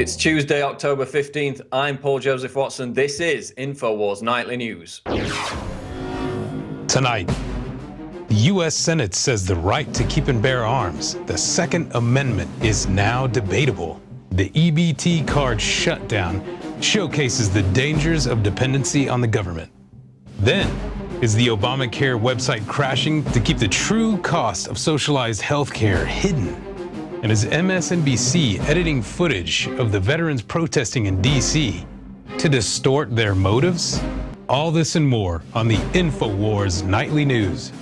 It's Tuesday, October 15th. I'm Paul Joseph Watson. This is Infowars Nightly News. Tonight, the U.S. Senate says the right to keep and bear arms, the Second Amendment, is now debatable. The EBT card shutdown showcases the dangers of dependency on the government. Then, is the Obamacare website crashing to keep the true cost of socialized health care hidden? And is MSNBC editing footage of the veterans protesting in D.C. to distort their motives? All this and more on the Infowars Nightly News.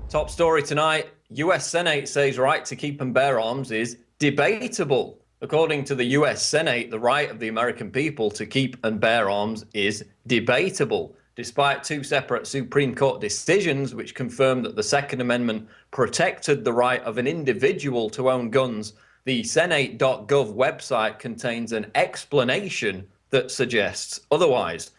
Top story tonight, U.S. Senate says right to keep and bear arms is debatable. According to the U.S. Senate, the right of the American people to keep and bear arms is debatable, despite two separate Supreme Court decisions which confirmed that the Second Amendment protected the right of an individual to own guns. The Senate.gov website contains an explanation that suggests otherwise.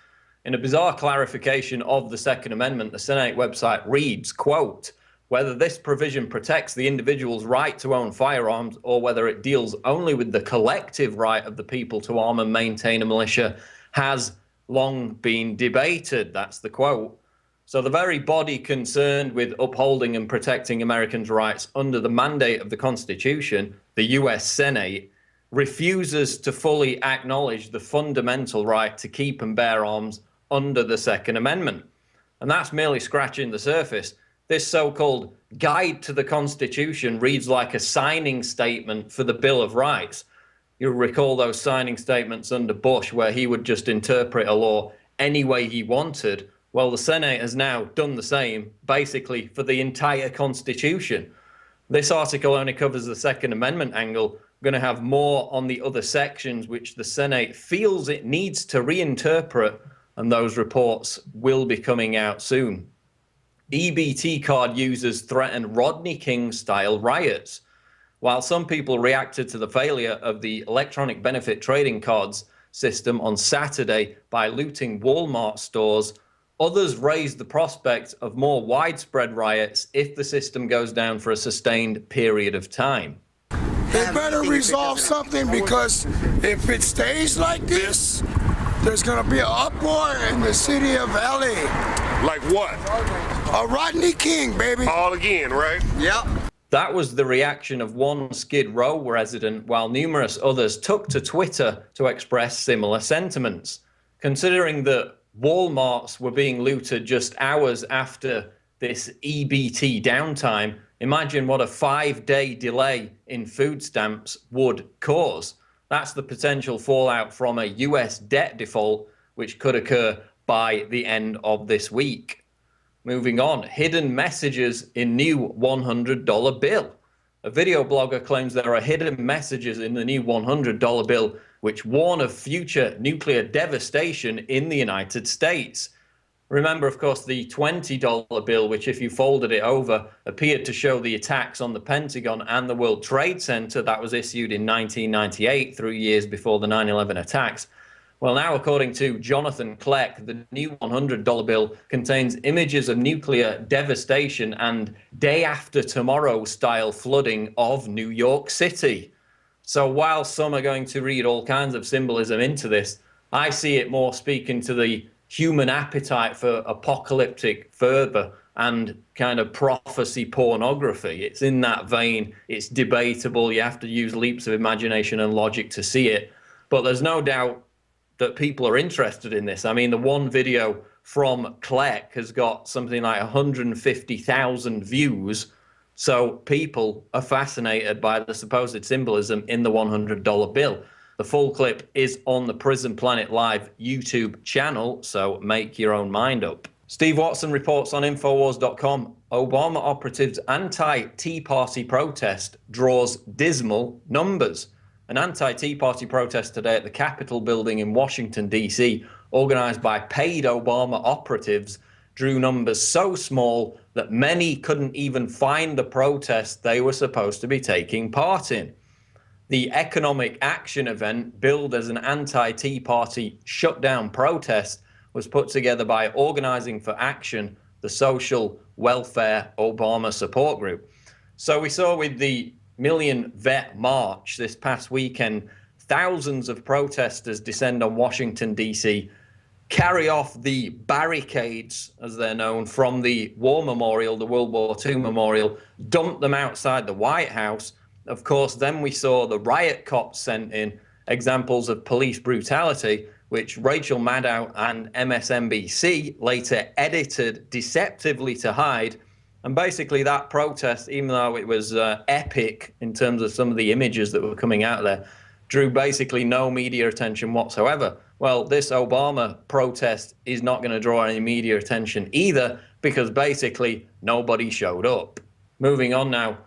In a bizarre clarification of the Second Amendment, the Senate website reads, quote, whether this provision protects the individual's right to own firearms or whether it deals only with the collective right of the people to arm and maintain a militia has long been debated. That's the quote. So the very body concerned with upholding and protecting Americans' rights under the mandate of the Constitution, the U.S. Senate, refuses to fully acknowledge the fundamental right to keep and bear arms under the Second Amendment. And that's merely scratching the surface. This so-called guide to the Constitution reads like a signing statement for the Bill of Rights. You'll recall those signing statements under Bush where he would just interpret a law any way he wanted. Well, the Senate has now done the same, basically for the entire Constitution. This article only covers the Second Amendment angle. We're going to have more on the other sections which the Senate feels it needs to reinterpret, and those reports will be coming out soon. EBT card users threaten Rodney King-style riots. While some people reacted to the failure of the electronic benefit trading cards system on Saturday by looting Walmart stores, others raised the prospect of more widespread riots if the system goes down for a sustained period of time. They better resolve something, because if it stays like this, there's going to be an uproar in the city of LA. Like what? A Rodney King, baby. All again, right? Yep. That was the reaction of one Skid Row resident, while numerous others took to Twitter to express similar sentiments. Considering that Walmarts were being looted just hours after this EBT downtime, imagine what a 5-day delay in food stamps would cause. That's the potential fallout from a US debt default, which could occur by the end of this week. Moving on, hidden messages in new $100 bill. A video blogger claims there are hidden messages in the new $100 bill which warn of future nuclear devastation in the United States. Remember, of course, the $20 bill, which if you folded it over, appeared to show the attacks on the Pentagon and the World Trade Center that was issued in 1998, 3 years before the 9/11 attacks. Well, now, according to Jonathan Kleck, the new $100 bill contains images of nuclear devastation and day after tomorrow style flooding of New York City. So while some are going to read all kinds of symbolism into this, I see it more speaking to the human appetite for apocalyptic fervor and kind of prophecy pornography. It's in that vein. It's debatable. You have to use leaps of imagination and logic to see it. But there's no doubt that people are interested in this. I mean, the one video from Kleck has got something like 150,000 views. So people are fascinated by the supposed symbolism in the $100 bill. The full clip is on the Prison Planet Live YouTube channel, so make your own mind up. Steve Watson reports on Infowars.com, Obama operatives' anti-Tea Party protest draws dismal numbers. An anti-Tea Party protest today at the Capitol building in Washington, D.C., organized by paid Obama operatives, drew numbers so small that many couldn't even find the protest they were supposed to be taking part in. The economic action event, billed as an anti-Tea Party shutdown protest, was put together by Organizing for Action, the social welfare Obama support group. So we saw with the Million Vet March this past weekend, thousands of protesters descend on Washington, D.C., carry off the barricades, as they're known, from the War Memorial, the World War II Memorial, dump them outside the White House. Of course, then we saw the riot cops sent in, examples of police brutality, which Rachel Maddow and MSNBC later edited deceptively to hide. And basically that protest, even though it was epic in terms of some of the images that were coming out there, drew basically no media attention whatsoever. Well, this Obama protest is not going to draw any media attention either, because basically nobody showed up. Moving on now.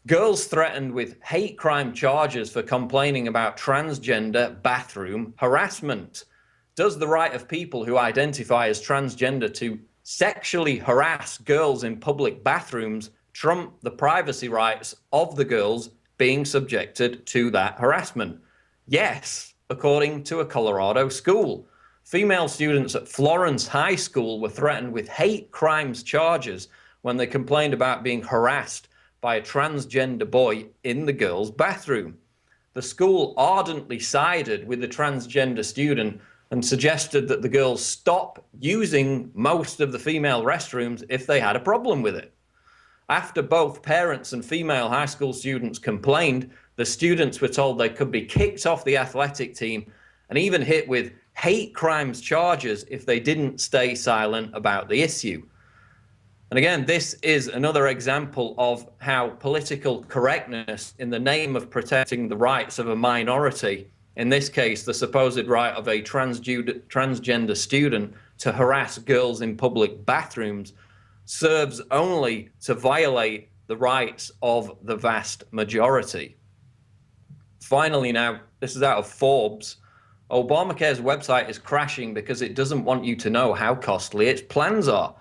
Girls threatened with hate crime charges for complaining about transgender bathroom harassment. Does the right of people who identify as transgender to sexually harass girls in public bathrooms trump the privacy rights of the girls being subjected to that harassment? Yes, according to a Colorado school. Female students at Florence High School were threatened with hate crimes charges when they complained about being harassed by a transgender boy in the girls' bathroom. The school ardently sided with the transgender student and suggested that the girls stop using most of the female restrooms if they had a problem with it. After both parents and female high school students complained, the students were told they could be kicked off the athletic team and even hit with hate crimes charges if they didn't stay silent about the issue. And again, this is another example of how political correctness in the name of protecting the rights of a minority, in this case, the supposed right of a transgender student to harass girls in public bathrooms, serves only to violate the rights of the vast majority. Finally now, this is out of Forbes. Obamacare's website is crashing because it doesn't want you to know how costly its plans are.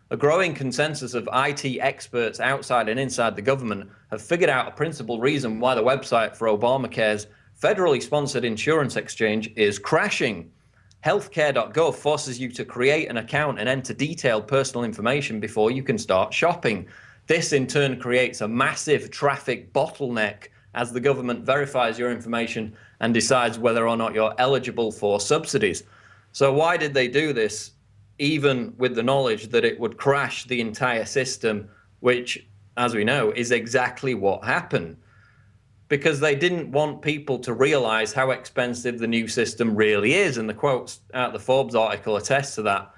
A growing consensus of IT experts outside and inside the government have figured out a principal reason why the website for Obamacare's federally sponsored insurance exchange is crashing. Healthcare.gov forces you to create an account and enter detailed personal information before you can start shopping. This in turn creates a massive traffic bottleneck as the government verifies your information and decides whether or not you're eligible for subsidies. So why did they do this, even with the knowledge that it would crash the entire system, which, as we know, is exactly what happened? Because they didn't want people to realize how expensive the new system really is. And the quotes out the Forbes article attest to that,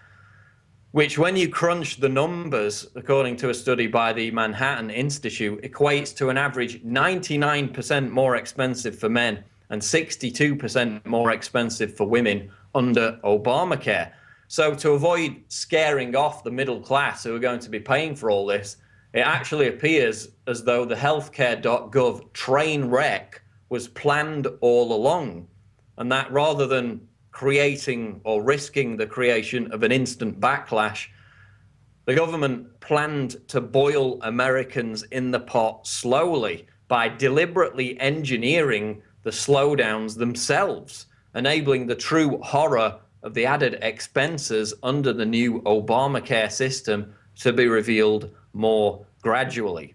which when you crunch the numbers, according to a study by the Manhattan Institute, equates to an average 99% more expensive for men and 62% more expensive for women under Obamacare. So to avoid scaring off the middle class who are going to be paying for all this, it actually appears as though the healthcare.gov train wreck was planned all along, and that rather than creating or risking the creation of an instant backlash, the government planned to boil Americans in the pot slowly by deliberately engineering the slowdowns themselves, enabling the true horror of the added expenses under the new Obamacare system to be revealed more gradually.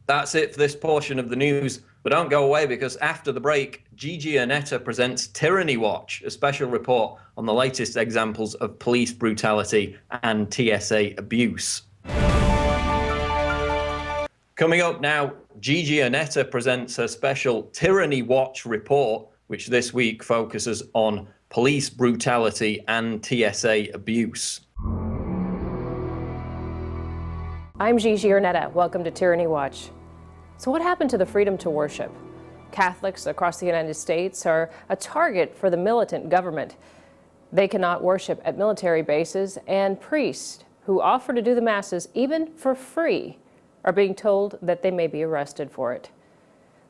That's it for this portion of the news, but don't go away because after the break, Gigi Annetta presents Tyranny Watch, a special report on the latest examples of police brutality and TSA abuse. Coming up now, Gigi Annetta presents her special Tyranny Watch report, which this week focuses on police brutality and TSA abuse. I'm Gigi Annetta. Welcome to Tyranny Watch. So what happened to the freedom to worship? Catholics across the United States are a target for the militant government. They cannot worship at military bases, and priests who offer to do the masses even for free are being told that they may be arrested for it.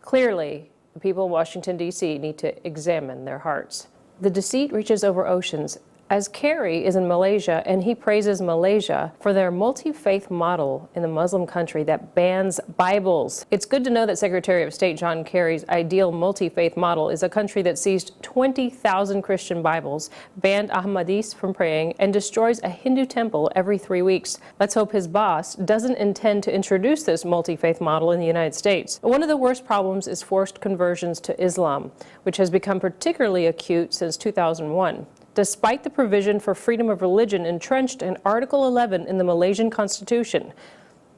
Clearly, the people in Washington, D.C. need to examine their hearts. The deceit reaches over oceans as Kerry is in Malaysia, and he praises Malaysia for their multi-faith model in the Muslim country that bans Bibles. It's good to know that Secretary of State John Kerry's ideal multi-faith model is a country that seized 20,000 Christian Bibles, banned Ahmadis from praying, and destroys a Hindu temple every 3 weeks. Let's hope his boss doesn't intend to introduce this multi-faith model in the United States. One of the worst problems is forced conversions to Islam, which has become particularly acute since 2001. Despite the provision for freedom of religion entrenched in Article 11 in the Malaysian Constitution.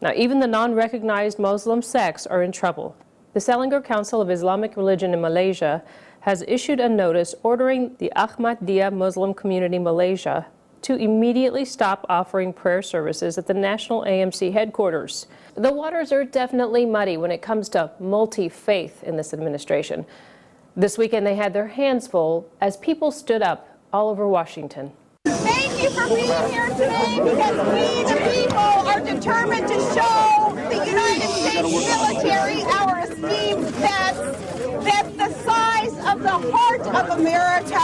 Now, even the non-recognized Muslim sects are in trouble. The Selangor Council of Islamic Religion in Malaysia has issued a notice ordering the Ahmadiyya Muslim Community Malaysia to immediately stop offering prayer services at the National AMC headquarters. The waters are definitely muddy when it comes to multi-faith in this administration. This weekend they had their hands full as people stood up all over Washington. Thank you for being here today, because we, the people, are determined to show the United States military, our esteemed vets, that the size of the heart of America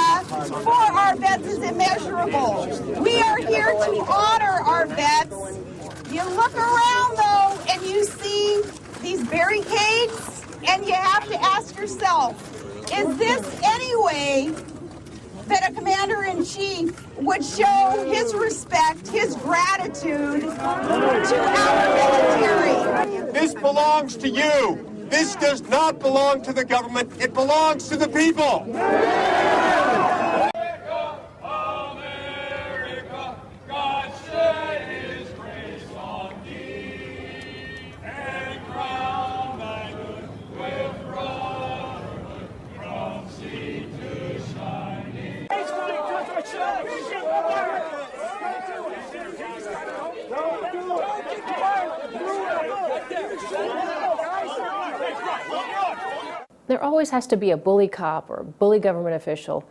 for our vets is immeasurable. We are here to honor our vets. You look around, though, and you see these barricades, and you have to ask yourself, is this any way that a commander-in-chief would show his respect, his gratitude to our military? This belongs to you. This does not belong to the government. It belongs to the people. There always has to be a bully cop or a bully government official.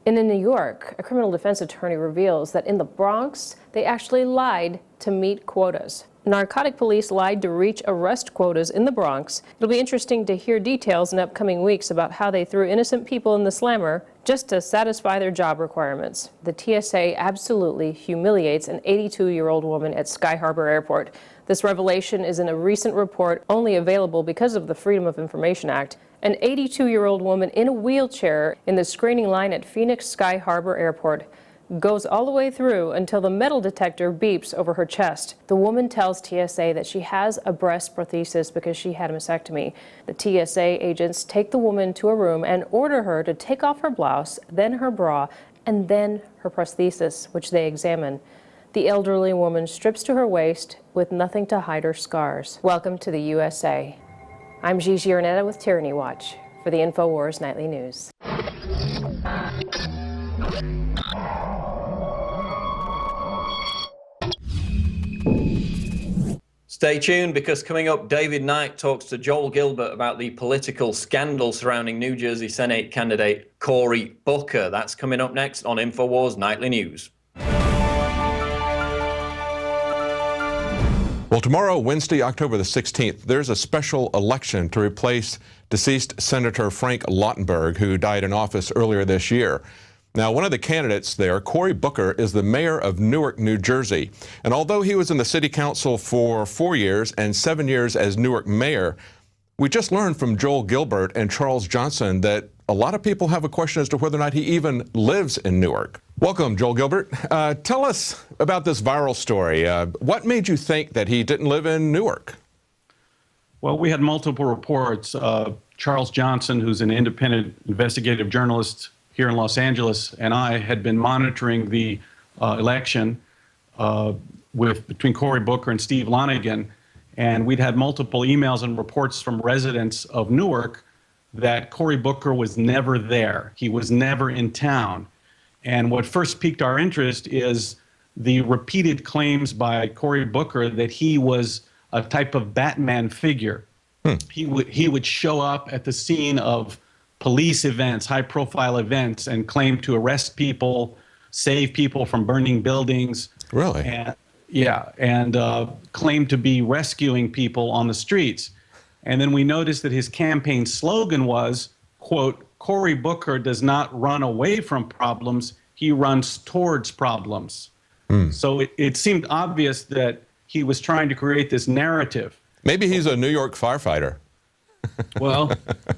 And in New York, a criminal defense attorney reveals that in the Bronx, they actually lied to meet quotas. Narcotic police lied to reach arrest quotas in the Bronx. It'll be interesting to hear details in upcoming weeks about how they threw innocent people in the slammer just to satisfy their job requirements. The TSA absolutely humiliates an 82-year-old woman at Sky Harbor Airport. This revelation is in a recent report only available because of the Freedom of Information Act. An 82-year-old woman in a wheelchair in the screening line at Phoenix Sky Harbor Airport goes all the way through until the metal detector beeps over her chest. The woman tells TSA that she has a breast prosthesis because she had a mastectomy. The TSA agents take the woman to a room and order her to take off her blouse, then her bra, and then her prosthesis, which they examine. The elderly woman strips to her waist with nothing to hide her scars. Welcome to the USA. I'm Gigi Arnetta with Tyranny Watch for the Infowars Nightly News. Stay tuned, because coming up, David Knight talks to Joel Gilbert about the political scandal surrounding New Jersey Senate candidate Cory Booker. That's coming up next on Infowars Nightly News. Well, tomorrow, Wednesday, October the 16th, there's a special election to replace deceased Senator Frank Lautenberg, who died in office earlier this year. Now, one of the candidates there, Cory Booker, is the mayor of Newark, New Jersey. And although he was in the city council for 4 years and 7 years as Newark mayor, we just learned from Joel Gilbert and Charles Johnson that a lot of people have a question as to whether or not he even lives in Newark. Welcome, Joel Gilbert. Tell us about this viral story. What made you think that he didn't live in Newark? Well, we had multiple reports. Charles Johnson, who's an independent investigative journalist here in Los Angeles, and I had been monitoring the election between Cory Booker and Steve Lonigan, and we'd had multiple emails and reports from residents of Newark that Cory Booker was never there. He was never in town. And what first piqued our interest is the repeated claims by Cory Booker that he was a type of Batman figure. He would show up at the scene of police events, high-profile events, and claim to arrest people, save people from burning buildings. Really? And, yeah, and claim to be rescuing people on the streets. And then we noticed that his campaign slogan was, quote, Cory Booker does not run away from problems, he runs towards problems. So it seemed obvious that he was trying to create this narrative. Maybe he's a New York firefighter. Well,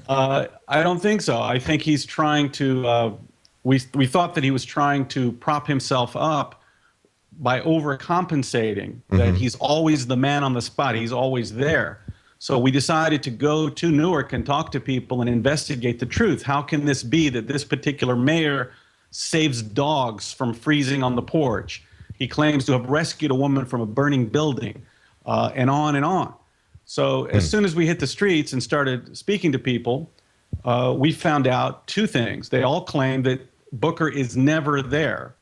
I don't think so. I think he's trying to, we thought that he was trying to prop himself up by overcompensating, that he's always the man on the spot. He's always there. So we decided to go to Newark and talk to people and investigate the truth. How can this be that this particular mayor saves dogs from freezing on the porch? He claims to have rescued a woman from a burning building, and on and on. So as soon as we hit the streets and started speaking to people, we found out two things. They all claim that Booker is never there,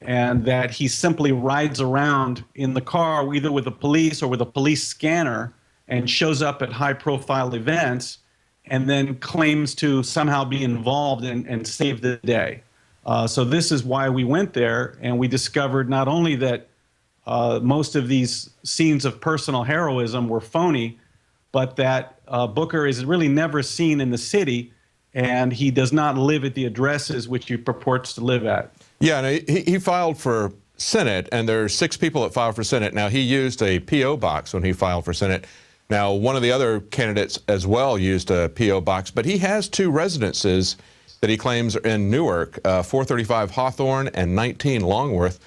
and that he simply rides around in the car either with the police or with a police scanner and shows up at high-profile events and then claims to somehow be involved and save the day. So this is why we went there, and we discovered not only that most of these scenes of personal heroism were phony, but that Booker is really never seen in the city, and he does not live at the addresses which he purports to live at. Yeah, and he filed for Senate, and there are 6 people that filed for Senate. Now, he used a P.O. box when he filed for Senate. Now, one of the other candidates as well used a P.O. box, but he has 2 residences that he claims are in Newark, 435 Hawthorne and 19 Longworth.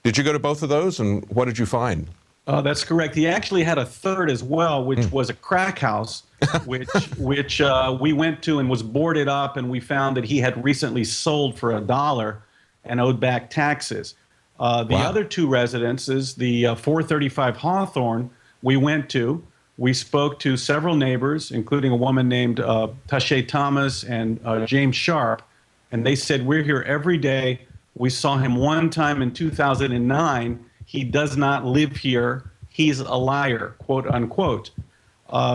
Did you go to both of those, and what did you find? That's correct. He actually had a third as well, which was a crack house, which we went to and was boarded up, and we found that he had recently sold for $1 and owed back taxes. The other 2 residences, the 435 Hawthorne, we went to. We spoke to several neighbors, including a woman named Tashay Thomas and James Sharp, and they said, we're here every day. We saw him one time in 2009. He does not live here. He's a liar, quote unquote.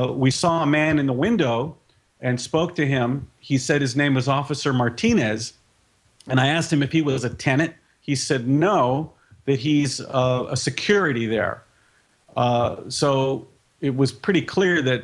We saw a man in the window and spoke to him. He said his name was Officer Martinez, and I asked him if he was a tenant. He said no, that he's a security there. So it was pretty clear that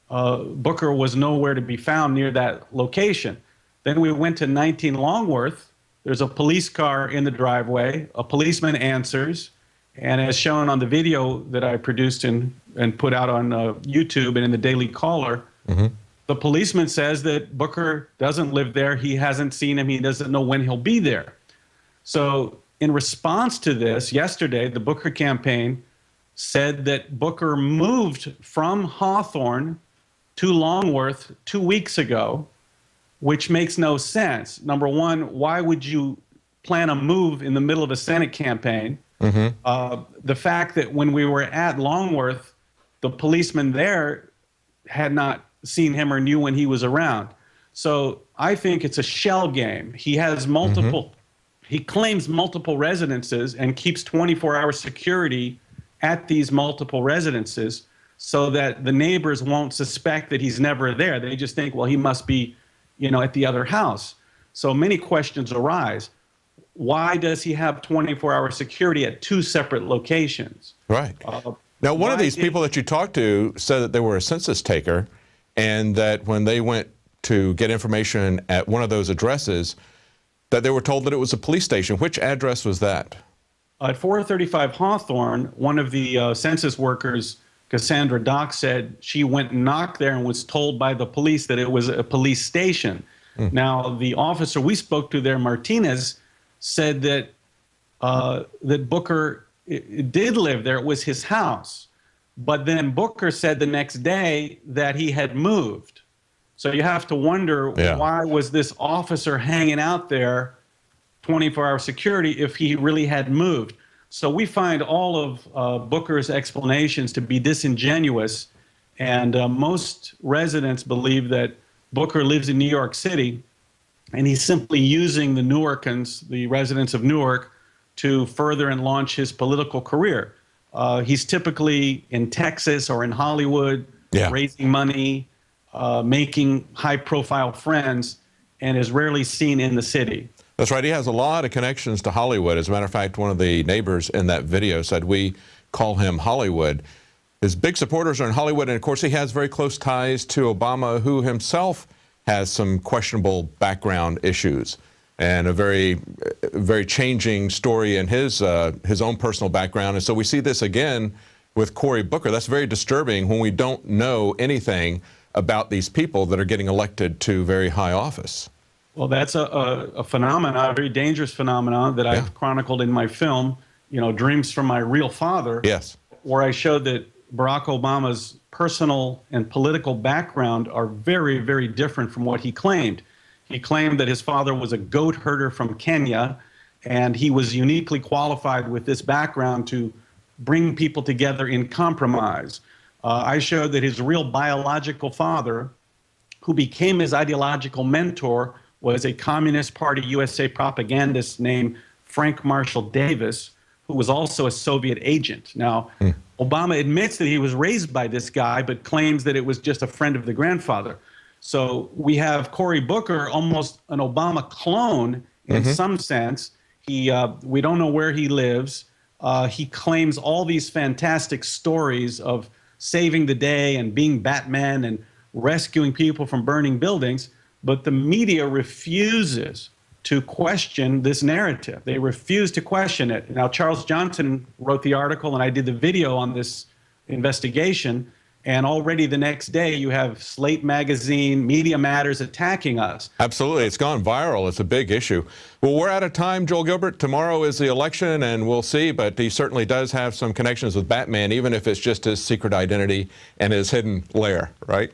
Booker was nowhere to be found near that location. Then we went to 19 Longworth. There's a police car in the driveway. A policeman answers. And as shown on the video that I produced and put out on YouTube and in the Daily Caller, the policeman says that Booker doesn't live there. He hasn't seen him. He doesn't know when he'll be there. So in response to this, yesterday, the Booker campaign said that Booker moved from Hawthorne to Longworth 2 weeks ago, which makes no sense. Number one, why would you plan a move in the middle of a Senate campaign? The fact that when we were at Longworth, the policeman there had not seen him or knew when he was around. So I think it's a shell game. He has multiple, he claims multiple residences and keeps 24-hour security at these multiple residences so that the neighbors won't suspect that he's never there. They just think, well, he must be, at the other house. So many questions arise. Why does he have 24-hour security at 2 separate locations? Right. Now, one of these people that you talked to said that they were a census taker, and that when they went to get information at one of those addresses, that they were told that it was a police station. Which address was that? At 435 Hawthorne, one of the census workers, Cassandra Dock, said she went and knocked there and was told by the police that it was a police station. Now, the officer we spoke to there, Martinez, said that that Booker did live there. It was his house. But then Booker said the next day that he had moved. So you have to wonder, why was this officer hanging out there 24-hour security if he really had moved? So we find all of Booker's explanations to be disingenuous, and most residents believe that Booker lives in New York City, and he's simply using the Newarkans, the residents of Newark, to further and launch his political career. He's typically in Texas or in Hollywood, raising money, making high-profile friends, and is rarely seen in the city. That's right. He has a lot of connections to Hollywood. As a matter of fact, one of the neighbors in that video said, we call him Hollywood. His big supporters are in Hollywood, and of course he has very close ties to Obama, who himself has some questionable background issues. and a very changing story in his own personal background. And so we see this again with Cory Booker. That's very disturbing when we don't know anything about these people that are getting elected to very high office. Well, that's a phenomenon, a very dangerous phenomenon that I've chronicled in my film, Dreams from My Real Father. Yes. Where I showed that Barack Obama's personal and political background are very, very different from what he claimed. He claimed that his father was a goat herder from Kenya, and he was uniquely qualified with this background to bring people together in compromise. I showed that his real biological father, who became his ideological mentor, was a Communist Party USA propagandist named Frank Marshall Davis, who was also a Soviet agent. Now, Obama admits that he was raised by this guy, but claims that it was just a friend of the grandfather. So we have Cory Booker, almost an Obama clone in some sense. We don't know where he lives. He claims all these fantastic stories of saving the day and being Batman and rescuing people from burning buildings, but the media refuses to question this narrative. They refuse to question it. Now, Charles Johnson wrote the article, and I did the video on this investigation, and already the next day you have Slate Magazine, Media Matters attacking us. Absolutely. It's gone viral. It's a big issue. Well, we're out of time, Joel Gilbert. Tomorrow is the election, and we'll see, but he certainly does have some connections with Batman, even if it's just his secret identity and his hidden lair, right?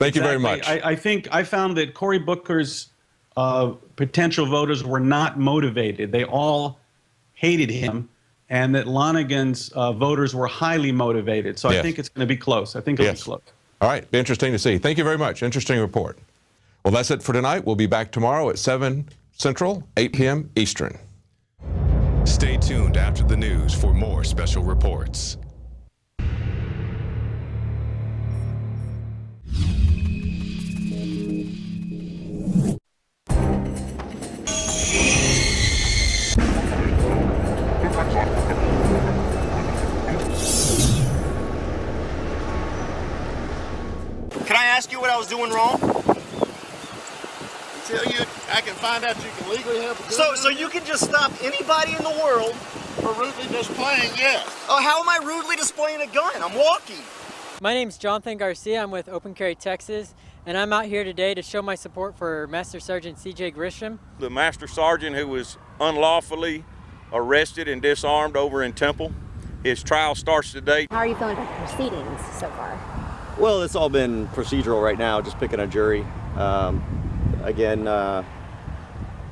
Thank you very much. I think I found that Cory Booker's potential voters were not motivated. They all hated him, and that Lonigan's voters were highly motivated. So I think it's going to be close. I think it'll be close. All right. Be interesting to see. Thank you very much. Interesting report. Well, that's it for tonight. We'll be back tomorrow at 7 Central, 8 p.m. Eastern. Stay tuned after the news for more special reports. Can I ask you what I was doing wrong? Tell you I can find out you can legally have a gun. So you can just stop anybody in the world for rudely displaying, yes. Oh, how am I rudely displaying a gun? I'm walking. My name's Jonathan Garcia. I'm with Open Carry Texas, and I'm out here today to show my support for Master Sergeant C.J. Grisham. The Master Sergeant who was unlawfully arrested and disarmed over in Temple. His trial starts today. How are you feeling about the proceedings so far? Well, it's all been procedural right now, just picking a jury. Again, I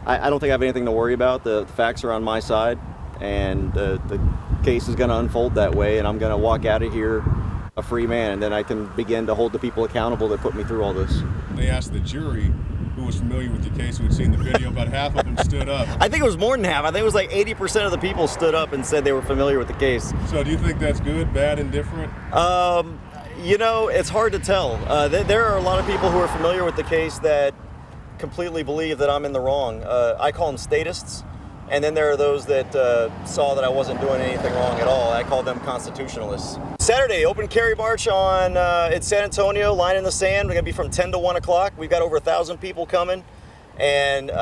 don't think I have anything to worry about. The facts are on my side, and the case is going to unfold that way, and I'm going to walk out of here a free man, and then I can begin to hold the people accountable that put me through all this. They asked the jury who was familiar with the case, who had seen the video. About half of them stood up. I think it was more than half. I think it was like 80% of the people stood up and said they were familiar with the case. So do you think that's good, bad, indifferent? You know, it's hard to tell. There are a lot of people who are familiar with the case that completely believe that I'm in the wrong. I call them statists. And then there are those that saw that I wasn't doing anything wrong at all. I call them constitutionalists. Saturday, open carry march on in San Antonio, line in the sand. We're gonna be from 10 to 1 o'clock. We've got over 1,000 people coming. And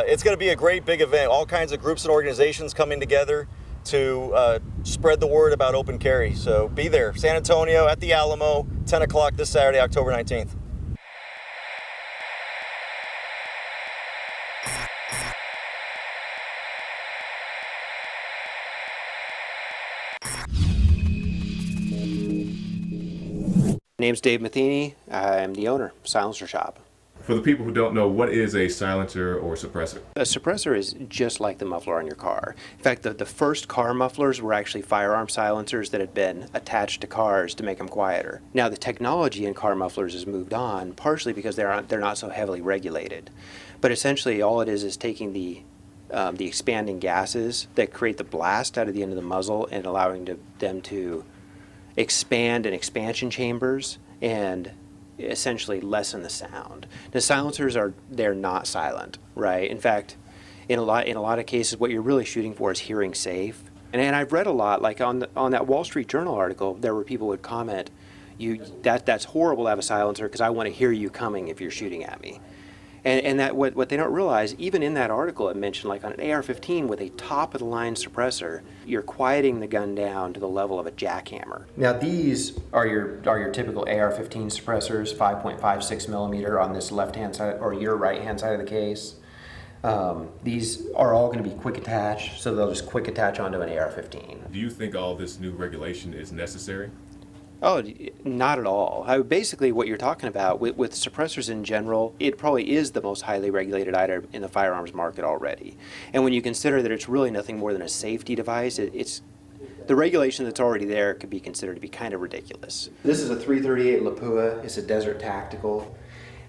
it's gonna be a great big event. All kinds of groups and organizations coming together to spread the word about open carry. So be there, San Antonio at the Alamo, 10 o'clock this Saturday, October 19th. My name's Dave Matheny. I'm the owner, Silencer Shop. For the people who don't know, what is a silencer or suppressor? A suppressor is just like the muffler on your car. In fact, the first car mufflers were actually firearm silencers that had been attached to cars to make them quieter. Now, the technology in car mufflers has moved on, partially because they're not so heavily regulated. But essentially, all it is taking the expanding gases that create the blast out of the end of the muzzle and allowing them to expand in expansion chambers and essentially lessen the sound. The silencers they're not silent, right? In fact, in a lot of cases, what you're really shooting for is hearing safe. And I've read a lot, like on that Wall Street Journal article, there were people who would comment, that's horrible to have a silencer because I want to hear you coming if you're shooting at me. And that what they don't realize, even in that article it mentioned, like on an AR-15 with a top-of-the-line suppressor, you're quieting the gun down to the level of a jackhammer. Now these are your typical AR-15 suppressors, 5.56 millimeter on this left-hand side or your right-hand side of the case. These are all going to be quick attach, so they'll just quick attach onto an AR-15. Do you think all this new regulation is necessary? Oh, not at all. Basically, what you're talking about with suppressors in general, it probably is the most highly regulated item in the firearms market already. And when you consider that it's really nothing more than a safety device, it's the regulation that's already there could be considered to be kind of ridiculous. This is a .338 Lapua. It's a Desert Tactical.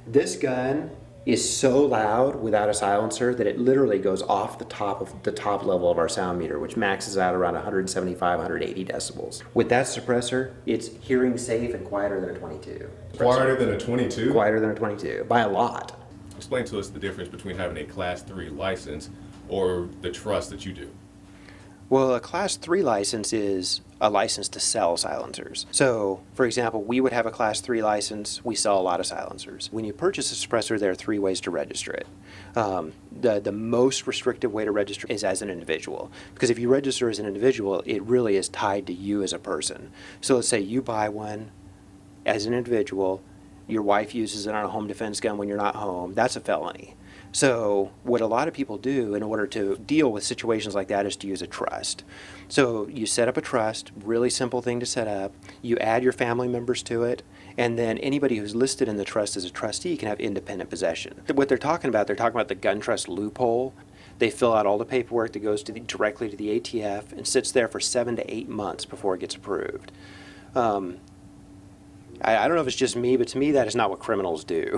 This gun is so loud without a silencer that it literally goes off the top level of our sound meter, which maxes out around 175, 180 decibels. With that suppressor, it's hearing safe and quieter than a 22. Quieter than a 22? Quieter than a 22, by a lot. Explain to us the difference between having a Class 3 license or the trust that you do. Well, a Class 3 license is a license to sell silencers. So, for example, we would have a Class 3 license. We sell a lot of silencers. When you purchase a suppressor, there are 3 ways to register it. The most restrictive way to register is as an individual. Because if you register as an individual, it really is tied to you as a person. So let's say you buy one as an individual, your wife uses it on a home defense gun when you're not home, that's a felony. So what a lot of people do in order to deal with situations like that is to use a trust. So you set up a trust, really simple thing to set up. You add your family members to it, and then anybody who's listed in the trust as a trustee can have independent possession. What they're talking about the gun trust loophole. They fill out all the paperwork that goes directly to the ATF and sits there for 7 to 8 months before it gets approved. I don't know if it's just me, but to me that is not what criminals do.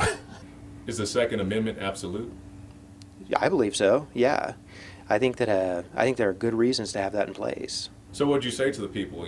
Is the Second Amendment absolute? I believe so, yeah. I think there are good reasons to have that in place. So what would you say to the people,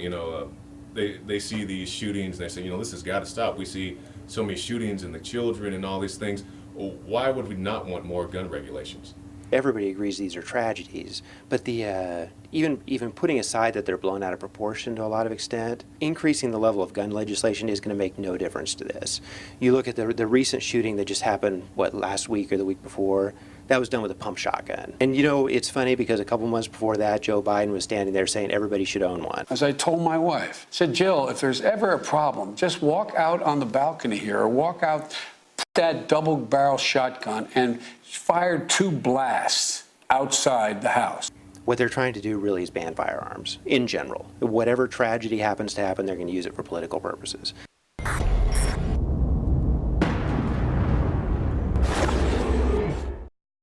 they see these shootings and they say, this has got to stop. We see so many shootings and the children and all these things. Why would we not want more gun regulations? Everybody agrees these are tragedies, but the even putting aside that they're blown out of proportion to a lot of extent, increasing the level of gun legislation is going to make no difference to this. You look at the recent shooting that just happened, last week or the week before, that was done with a pump shotgun. And it's funny because a couple months before that, Joe Biden was standing there saying everybody should own one. As I told my wife, I said, Jill, if there's ever a problem, just walk out on the balcony here or walk out, put that double barrel shotgun and fire 2 blasts outside the house. What they're trying to do really is ban firearms in general. Whatever tragedy happens to happen, they're going to use it for political purposes.